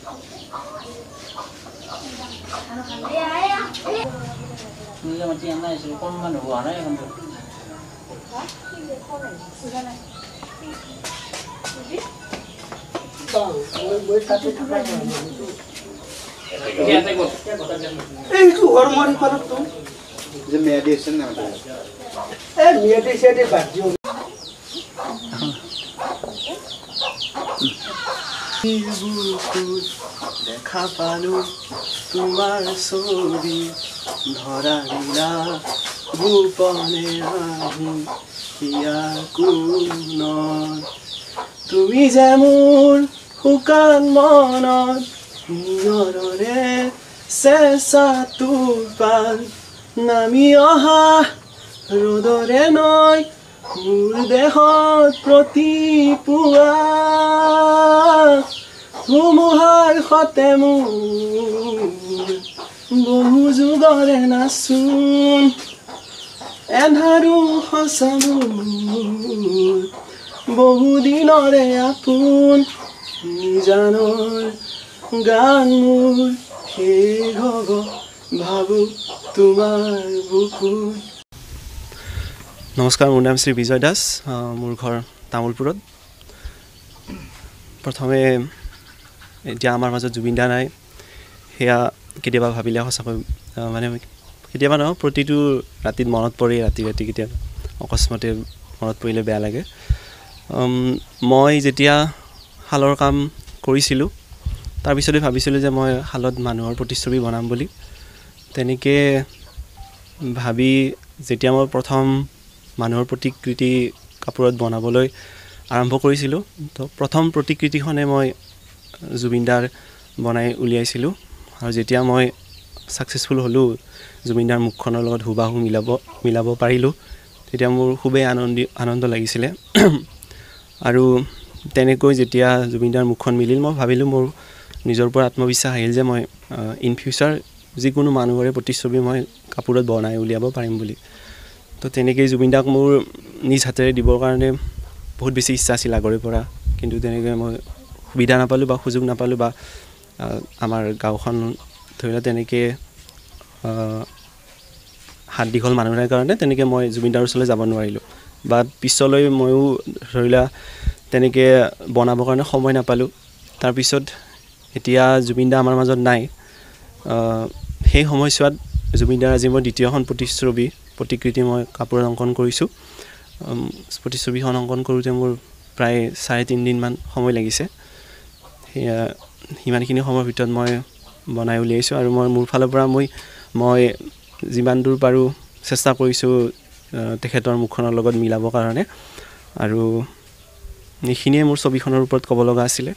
Ini sama Cian lah, sih kon mana buana ya kamu? Itu hormon kalau tuh. Jadi medicine apa? Medicine ada baju. দেখা পালো তোমার ছবি ধরা দিলা গোপনে আহি হিয়া কোনত তুমি যে মোৰ শুকান মনত নিয়ৰৰে চেঁচা তোৰপাল নামি অহা ৰ'দৰে নৈ মোৰ দেহত প্ৰতিপুৱা ধুমুহাৰ সতে মোৰ বহু যুগৰে নাচোন এন্ধাৰো সঁচা মোৰ বহু দিনৰে আপোন নিজানৰ গান মোৰ শেষ হ'ব ভাবো তোমাৰ বুকুত। নমস্কাৰ, মোৰ নাম শ্ৰী বিজয় দাস, মোৰ ঘৰ তামোলপুৰত। প্ৰথমে এতিয়া আমাৰ মাজত জুবিন দা নাই, সেয়া কেতিয়াবা ভাবিলে সঁচাকৈ মানে কেতিয়াবা নহয় প্ৰতিটো ৰাতিত মনত পৰে, ৰাতি কেতিয়াবা অকস্মাতে মনত পৰিলে বেয়া লাগে। মই যেতিয়া শালৰ কাম কৰিছিলোঁ তাৰপিছতে ভাবিছিলোঁ যে মই শালত মানুহৰ প্ৰতিচ্ছবি বনাম বুলি। তেনেকৈ ভাবি যেতিয়া মই প্ৰথম মানুহৰ প্ৰতিকৃতি কাপোৰত বনাবলৈ আৰম্ভ কৰিছিলোঁ, তো প্ৰথম প্ৰতিকৃতিখনে মই জুবিন দাৰ বনাই উলিয়াইছিলোঁ। আৰু যেতিয়া মই ছাকচেছফুল হ'লোঁ, জুবিন দাৰ মুখখনৰ লগত হুবাহু মিলাব পাৰিলোঁ, তেতিয়া মোৰ খুবেই আনন্দ লাগিছিলে। আৰু তেনেকৈ যেতিয়া জুবিন দাৰ মুখখন মিলিল, মই ভাবিলোঁ মোৰ নিজৰ পৰা আত্মবিশ্বাস আহিল যে মই ইন ফিউচাৰ যিকোনো মানুহৰে প্ৰতিচ্ছবি মই কাপোৰত বনাই উলিয়াব পাৰিম বুলি। তো তেনেকৈয়ে জুবিন দাক মোৰ নিজ হাতেৰে দিবৰ কাৰণে বহুত বেছি ইচ্ছা আছিল আগৰে পৰা, কিন্তু তেনেকৈ মই সুবিধা নাপালোঁ বা সুযোগ নাপালোঁ, বা আমাৰ গাঁওখন ধৰি লওক তেনেকৈ হাত দীঘল মানুহ নাই কাৰণে তেনেকৈ মই জুবিন দাৰ ওচৰলৈ যাব নোৱাৰিলোঁ, বা পিছলৈ ময়ো ধৰি লোৱা তেনেকৈ বনাবৰ কাৰণে সময় নাপালোঁ। তাৰপিছত এতিয়া জুবিন দা আমাৰ মাজত নাই। সেই সময়ছোৱাত জুবিন দাৰ আজি মই দ্বিতীয়খন প্ৰতিকৃতি মই কাপোৰত অংকন কৰিছোঁ। প্ৰতিচ্ছবিখন অংকন কৰোঁতে মোৰ প্ৰায় 3.5 দিনমান সময় লাগিছে। সেয়া সিমানখিনি সময়ৰ ভিতৰত মই বনাই উলিয়াইছোঁ, আৰু মই মোৰ ফালৰ পৰা মই যিমান দূৰ পাৰোঁ চেষ্টা কৰিছোঁ তেখেতৰ মুখখনৰ লগত মিলাবৰ কাৰণে। আৰু এইখিনিয়ে মোৰ ছবিখনৰ ওপৰত ক'ব লগা আছিলে।